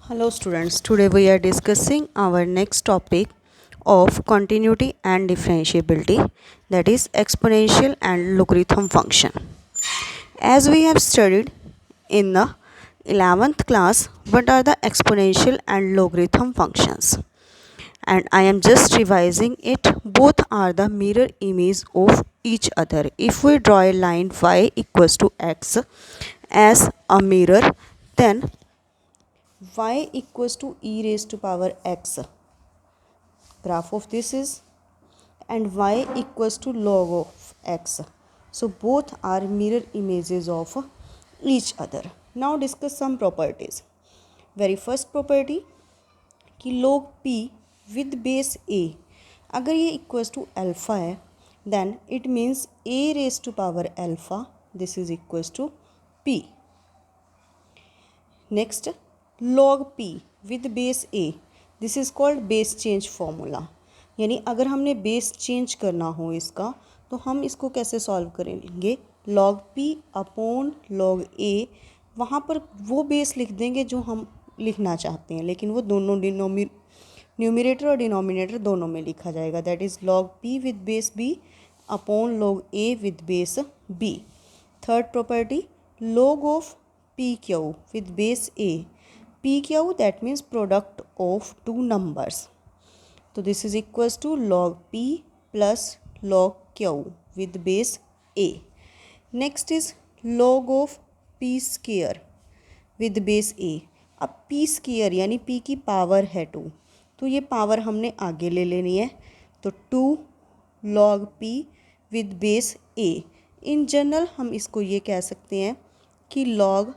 Hello students, today we are discussing our next topic of continuity and differentiability, that is exponential and logarithm function. As we have studied in the 11th class, what are the exponential and logarithm functions? And I am just revising it. Both are the mirror image of each other. If we draw a line y equals to x as a mirror, then y equals to e raised to power x, graph of this is, and y equals to log of x. So both are mirror images of each other. Now discuss some properties. Very first property कि log p with base a, अगर ये equals to alpha है then it means a raised to power alpha, this is equals to p. Next, log p with base a, this is called base change formula. यानी अगर हमने base change करना हो इसका तो हम इसको कैसे सॉल्व करेंगे. log p upon log a, वहाँ पर वो बेस लिख देंगे जो हम लिखना चाहते हैं, लेकिन वो दोनों न्यूमरेटर और डिनोमिनेटर दोनों में लिखा जाएगा. That is log p with base b upon log a with base b. Third property, log of P Q with base a. PQ that means product of two numbers. So this is equals to log P plus log Q with base A. Next is log of P square with base A. अब P square यानी P की power है 2, तो ये power हमने आगे ले लेनी है. तो 2 log P with base A. In general हम इसको ये कह सकते हैं कि log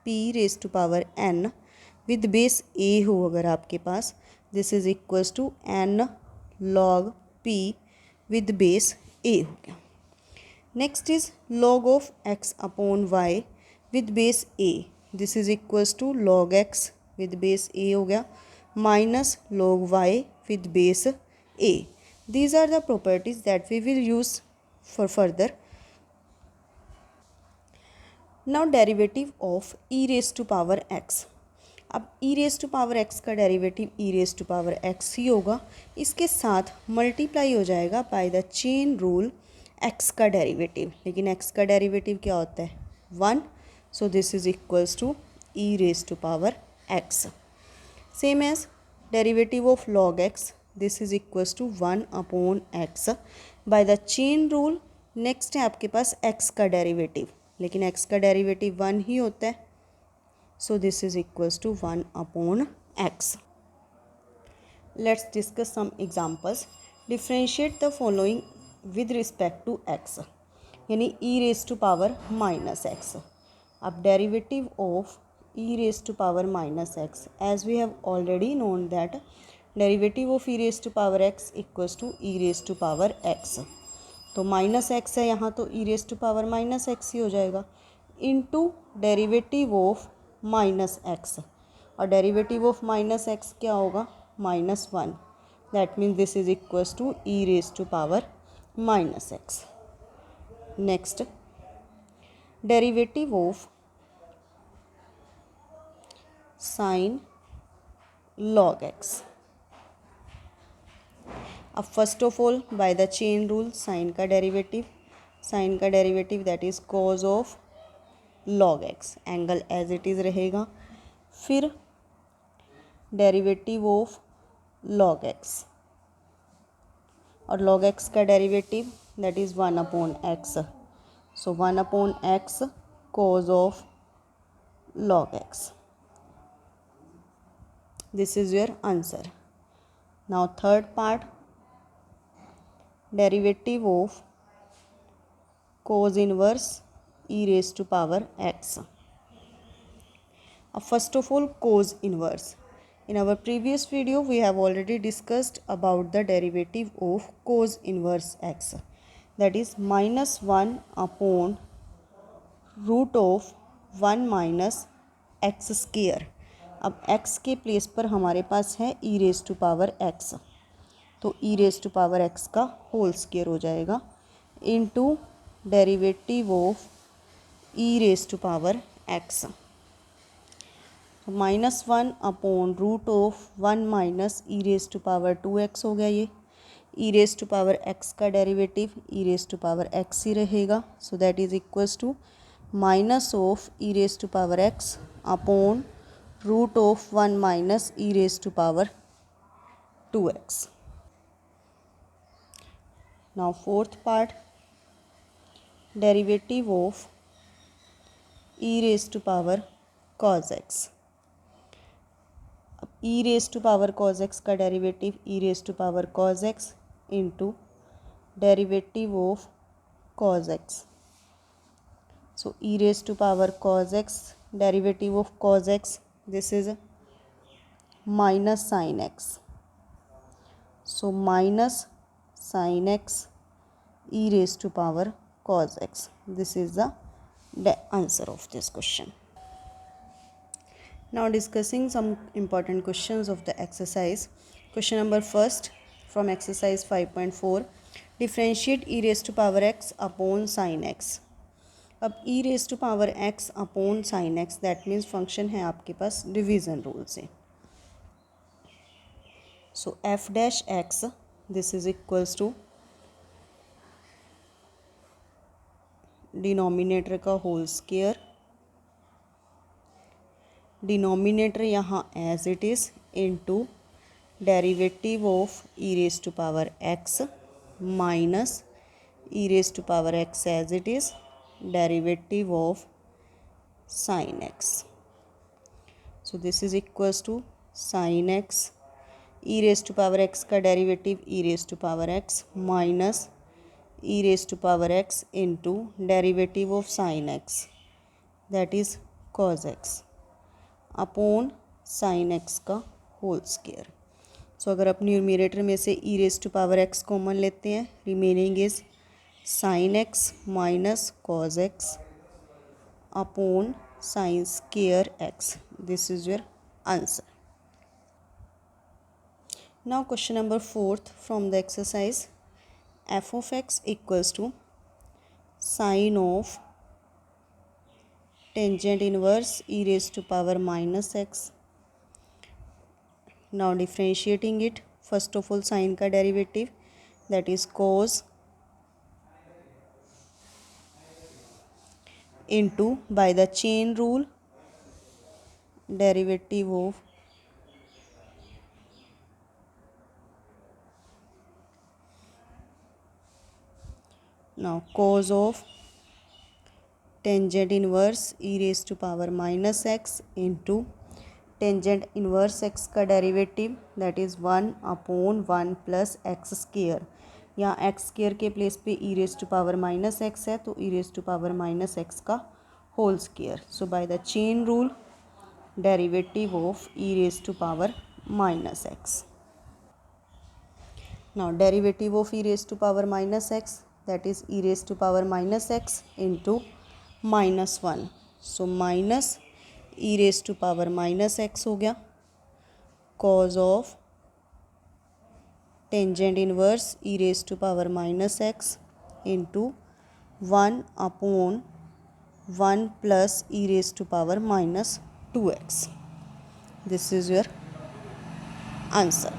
p raise to power n with base a हो अगर आपके पास, this is equals to n log p with base a हो गया. Next is log of x upon y with base a, this is equals to log x with base a हो गया minus log y with base a. These are the properties that we will use for further. Now derivative of e raise to power x. अब e raise to power x का derivative e raise to power x ही होगा. इसके साथ multiply हो जाएगा by the chain rule x का derivative. लेकिन एक्स का डेरिवेटिव क्या होता है 1, so this is equals to e raise to power x. Same as derivative of log x, this is equals to 1 upon x by the chain rule. Next है आपके पास x का derivative, लेकिन x का derivative 1 ही होता है, so this is equals to 1 upon x. Let's discuss some examples. Differentiate the following with respect to x, यानी e raise to power minus x. अब derivative of e raise to power minus x, as we have already known that derivative of e raise to power x equals to e raise to power x. तो minus x है यहाँ, तो e raise to power minus x ही हो जाएगा into derivative of minus x. और derivative of minus x क्या होगा -1. That means this is equals to e raise to power minus x. Next, derivative of sine log x. अब first of all by the chain rule sine का derivative that is cos of log x, angle as it is रहेगा. फिर derivative of log x, और log x का derivative that is 1 upon x, so 1 upon x cos of log x. This is your answer. Now third part, derivative of cos inverse e raised to power x. First of all, cos inverse. In our previous video we have already discussed about the derivative of cos inverse x, that is -1 upon root of 1 minus x square. अब x के place पर हमारे पास है e raised to power x, तो e raise to power x का whole square हो जाएगा into derivative of e raise to power x. -1 upon root of 1 minus e raise to power 2x हो गया। ये e raise to power x का derivative e raise to power x ही रहेगा। So that is equals to minus of e raise to power x upon root of 1 minus e raise to power 2x। Now fourth part, derivative of e raise to power cos x। अब e raise to power cos x का derivative e raise to power cos x into derivative of cos x। So e raise to power cos x, derivative of cos x, this is minus sine x। So minus sine x e raised to power cos x. This is the answer of this question. Now discussing some important questions of the exercise. Question number first from exercise 5.4. Differentiate e raised to power x upon sin x. अब e raised to power x upon sin x, that means function है आपके पास division rule से. So f dash x, this is equals to denominator का whole square, denominator यहाँ as it is into derivative of e raise to power x minus e raise to power x as it is derivative of sine x. So this is equals to sine x e raise to power x का derivative e raise to power x minus e raised to power x into derivative of sin x, that is cos x upon sin x का whole square. सो अगर आप numerator में से e raised to power x common लेते हैं, remaining is sin x minus cos x upon sin square x. This is your answer. Now question number 4 from the exercise. f of x equals to sine of tangent inverse e raised to power minus x. Now differentiating it, first of all sine का derivative, that is cos into by the chain rule derivative of now cos of tangent inverse e raised to power minus x into tangent inverse x का derivative, that is 1 upon 1 plus x square. यहाँ x square के place पे e raise to power minus x है, तो e raise to power minus x का whole square. So by the chain rule derivative of e raise to power minus x. Now derivative of e raise to power minus x, that is e raised to power minus x into minus 1. So minus e raised to power minus x हो गया cos of tangent inverse e raised to power minus x into 1 upon 1 plus e raised to power minus 2x. This is your answer.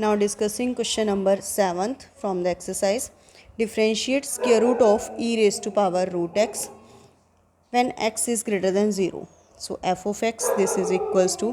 Now discussing question number 7th from the exercise. Differentiate square root of e raised to power root x when x is greater than 0. So f of x, this is equals to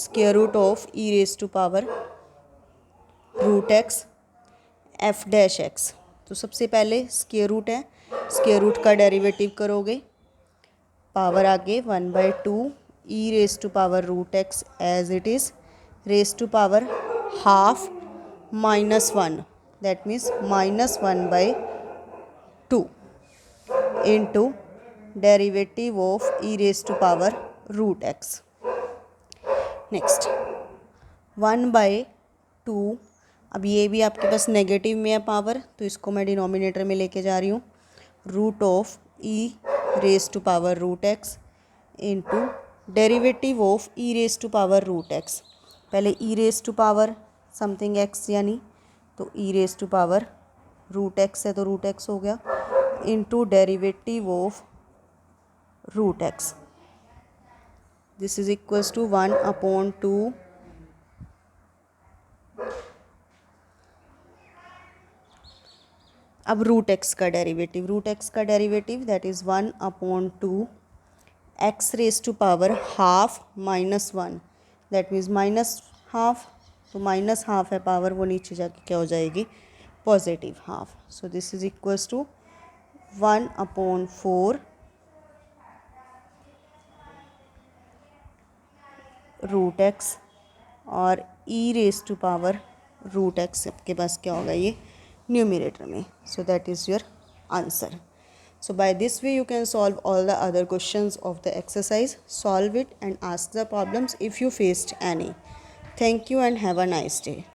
square root of e raised to power root x f dash x. तो सबसे पहले square root है, square root का derivative करोगे, power आगे 1/2 e raised to power root x as it is raised to power half minus 1, that means minus 1/2 into derivative of e raised to power root x. Next 1/2, अब ये भी आपके पास negative में है power, तो इसको मैं डिनोमिनेटर में लेके जा रही हूँ. Root of e raised to power root x into derivative of e raised to power root x. पहले e raised to power something x यानी, तो e raised to power root x है तो रूट x हो गया into derivative of root x. This is equals to 1/2। अब root x का derivative that is 1/2 x raise to power half -1, that means minus half, तो minus half है power, वो नीचे जाके क्या हो जाएगी, positive half. So this is equals to 1/4 root x और ई raise to power root x के पास क्या होगा ये न्यूमरेटर में। So that is your answer. So by this way you can solve all the other questions of the exercise. Solve it and ask the problems if you faced any. Thank you and have a nice day.